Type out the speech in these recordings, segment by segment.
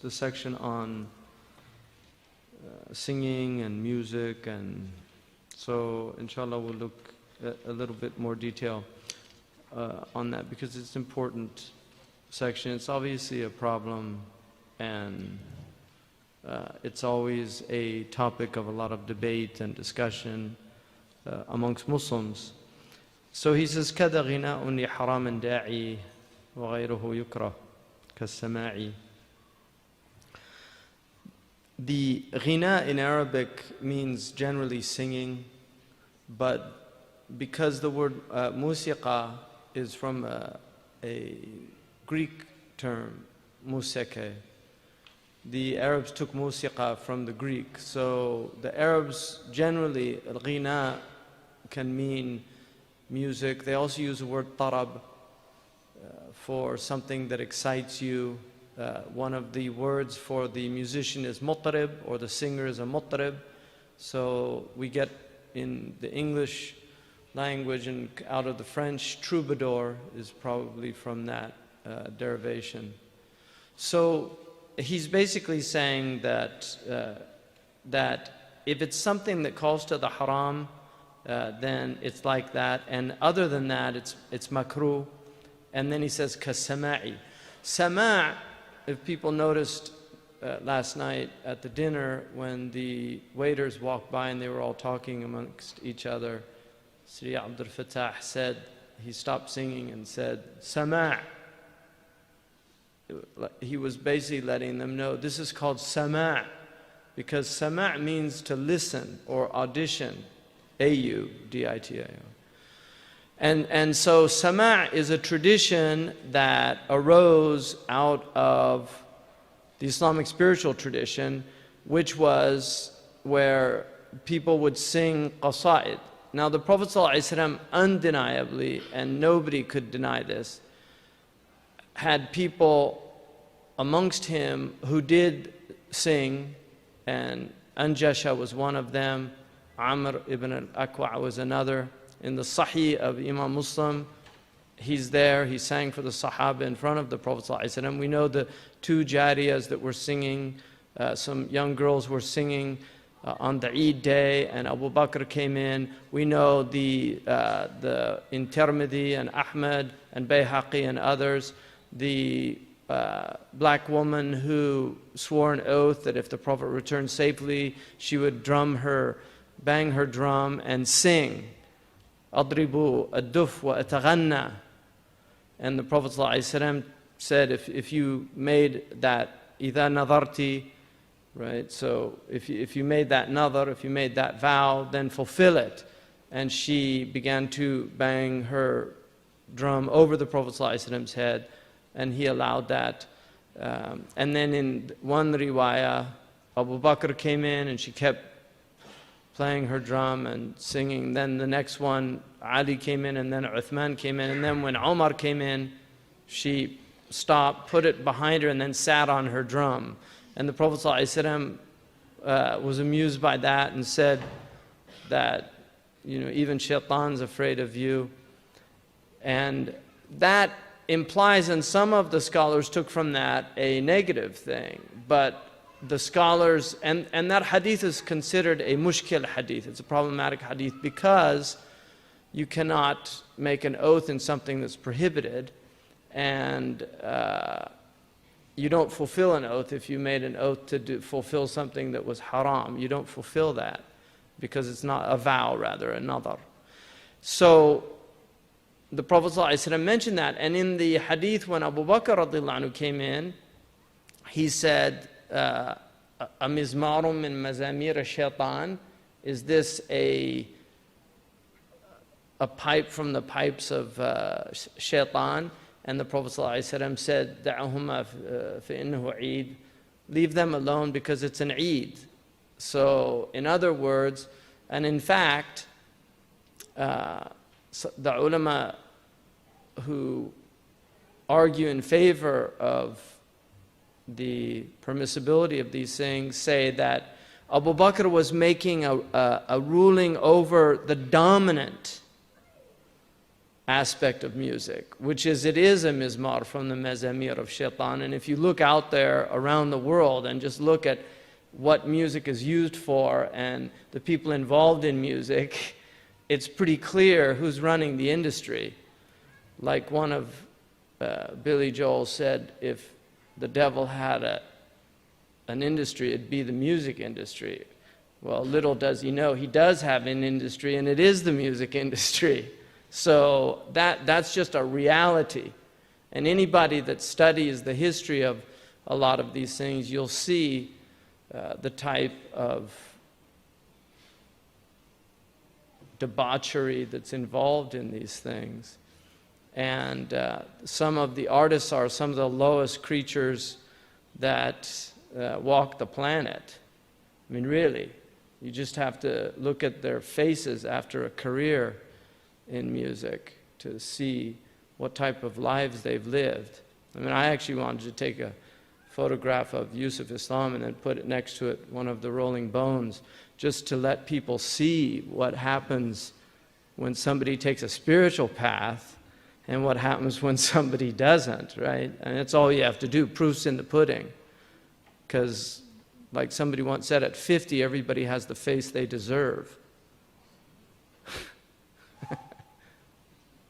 the section on singing and music, and so inshallah we'll look at a little bit more detail on that, because it's an important section. It's obviously a problem, and it's always a topic of a lot of debate and discussion amongst Muslims. So he says, كَذَا غِنَاءٌ لِحَرَامٍ دَاعِي وَغَيْرُهُ يُكْرَهُ كَالسَّمَاعِ. The ghina in Arabic means generally singing, but because the word musiqa is from a Greek term, museke, the Arabs took musiqa from the Greek. So the Arabs generally, al-ghina can mean music. They also use the word tarab for something that excites you. One of the words for the musician is mutrib, or the singer is a mutrib. So we get in the English language and out of the French, troubadour is probably from that derivation. So he's basically saying that that if it's something that calls to the haram, then it's like that, and other than that, it's makruh. And then he says kasamai. Samāʿ, if people noticed last night at the dinner when the waiters walked by and they were all talking amongst each other, Sri Abdul Fattah said, he stopped singing and said, Samāʿ. He was basically letting them know this is called Samāʿ, because Samāʿ means to listen or audition, A-U-D-I-T-A-O. And so Samāʿ is a tradition that arose out of the Islamic spiritual tradition, which was where people would sing qasa'id. Now the Prophet ﷺ undeniably, and nobody could deny this, had people amongst him who did sing, and Anjasha was one of them, Amr ibn al-Akwa was another. In the Sahih of Imam Muslim, he's there, he sang for the Sahaba in front of the Prophet ﷺ. We know the two jariyas that were singing, some young girls were singing on the Eid day, and Abu Bakr came in. We know in Tirmidhi and Ahmad and Bayhaqi and others, the black woman who swore an oath that if the Prophet returned safely, she would bang her drum and sing. أضربوا الدف وأتغنى. And the Prophet ﷺ said, if you made that إذا نظرتي, right? So if you made that nadar, if you made that vow, then fulfill it. And she began to bang her drum over the Prophet ﷺ's head, and he allowed that. And then in one riwayah, Abu Bakr came in and she kept playing her drum and singing. Then the next one, Ali came in, and then Uthman came in, and then when Omar came in, she stopped, put it behind her, and then sat on her drum. And the Prophet ﷺ was amused by that and said that, even Shaitan's afraid of you. And that implies, and some of the scholars took from that a negative thing, but the scholars, and that hadith is considered a mushkil hadith. It's a problematic hadith because you cannot make an oath in something that's prohibited, and you don't fulfill an oath. If you made an oath to fulfill something that was haram, you don't fulfill that because it's not a vow, rather, a nadar. So the Prophet ﷺ mentioned that, and in the hadith when Abu Bakr radiallahu anhu came in, he said, أَمِزْمَارٌ مِّن مَزَامِيرِ الشَّيْطَانِ. Is this a pipe from the pipes of Shaitan? And the Prophet ﷺ said, دَعُهُمَا فَإِنَّهُ عِيد. Leave them alone because it's an Eid. So in other words, and in fact, the ulama who argue in favor of the permissibility of these things say that Abu Bakr was making a ruling over the dominant aspect of music, which is it is a mizmar from the mazamir of Shaitan. And if you look out there around the world and just look at what music is used for and the people involved in music, it's pretty clear who's running the industry. Like one of Billy Joel said, if the devil had an industry, it'd be the music industry. Well, little does he know, he does have an industry, and it is the music industry. So that's just a reality. And anybody that studies the history of a lot of these things, you'll see the type of debauchery that's involved in these things. And some of the artists are some of the lowest creatures that walk the planet. I mean, really, you just have to look at their faces after a career in music to see what type of lives they've lived. I mean, I actually wanted to take a photograph of Yusuf Islam and then put it next to it, one of the Rolling Bones, just to let people see what happens when somebody takes a spiritual path and what happens when somebody doesn't, right? And that's all you have to do. Proof's in the pudding. Because, like somebody once said, at 50, everybody has the face they deserve.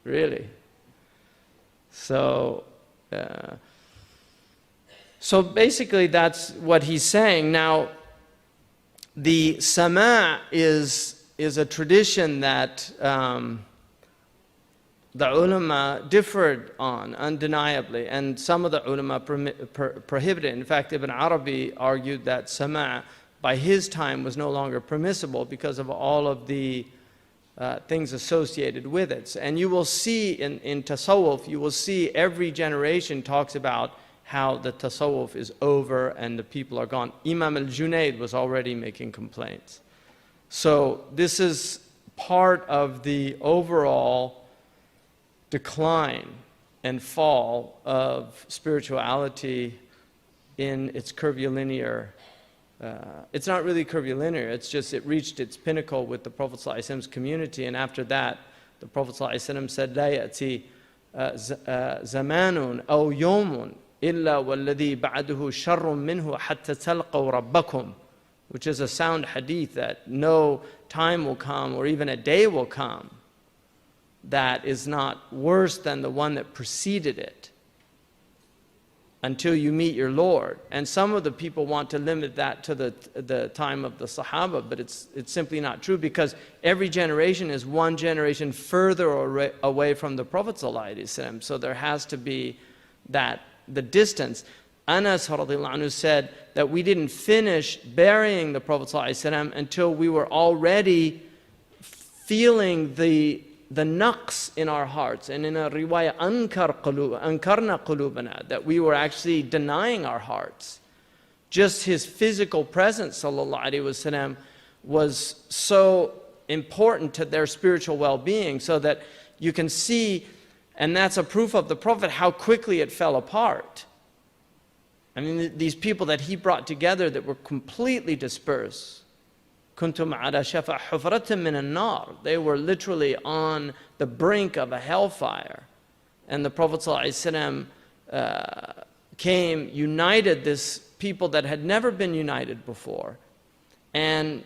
Really. So basically that's what he's saying. Now, the Samāʿ is a tradition that the ulama differed on, undeniably, and some of the ulama prohibited. In fact, Ibn Arabi argued that Samāʿ, by his time, was no longer permissible because of all of the things associated with it. And you will see in tasawwuf, you will see every generation talks about how the tasawwuf is over and the people are gone. Imam al-Junayd was already making complaints. So this is part of the overall decline and fall of spirituality in its curvilinear. It's not really curvilinear, it's just it reached its pinnacle with the Prophet ﷺ's community, and after that the Prophet ﷺ said, لا يأتي زمان أو يوم إلا والذي بعده شر منه حتى تلقوا ربكم, which is a sound hadith, that no time will come or even a day will come that is not worse than the one that preceded it until you meet your Lord. And some of the people want to limit that to the time of the Sahaba, but it's simply not true, because every generation is one generation further away from the Prophet ﷺ. So there has to be the distance. Anas radiallahu anhu said that we didn't finish burying the Prophet ﷺ until we were already feeling the naqs in our hearts, and in a riwayah, ankarna qulubana, that we were actually denying our hearts. Just his physical presence, sallallahu alaihi wasallam, was so important to their spiritual well-being, so that you can see, and that's a proof of the Prophet, how quickly it fell apart. I mean, these people that he brought together that were completely dispersed. كنتم على شفا حفرة من النار. They were literally on the brink of a hellfire. And the Prophet ﷺ came, united this people that had never been united before. And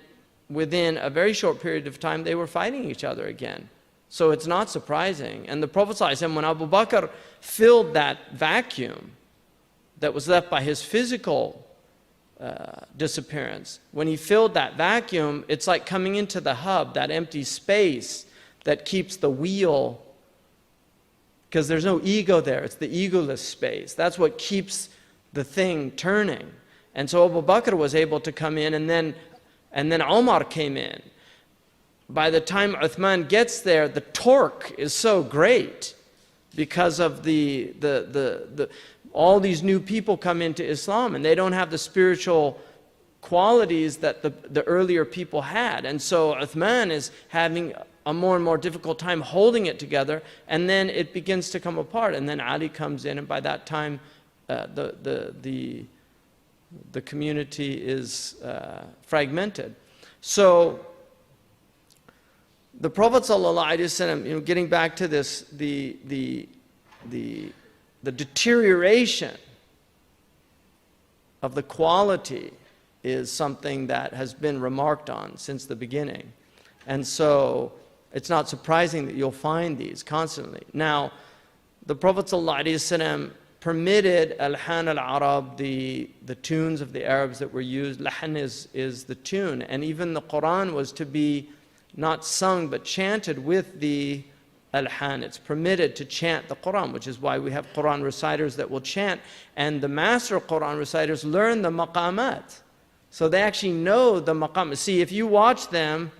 within a very short period of time, they were fighting each other again. So it's not surprising. And the Prophet ﷺ, when Abu Bakr filled that vacuum that was left by his physical disappearance, when he filled that vacuum, it's like coming into the hub, that empty space that keeps the wheel, because there's no ego there, it's the egoless space. That's what keeps the thing turning. And so Abu Bakr was able to come in, and then Omar came in. By the time Uthman gets there, the torque is so great because of all these new people come into Islam, and they don't have the spiritual qualities that the earlier people had. And so Uthman is having a more and more difficult time holding it together, and then it begins to come apart. And then Ali comes in, and by that time, the community is fragmented. So the Prophet ﷺ, getting back to this, the deterioration of the quality is something that has been remarked on since the beginning. And so it's not surprising that you'll find these constantly. Now, the Prophet ﷺ permitted alhan al-Arab, the tunes of the Arabs that were used. Lahan is the tune. And even the Quran was to be not sung but chanted with the alhan. It's permitted to chant the Quran, which is why we have Quran reciters that will chant. And the master Quran reciters learn the maqamat. So they actually know the maqam. See, if you watch them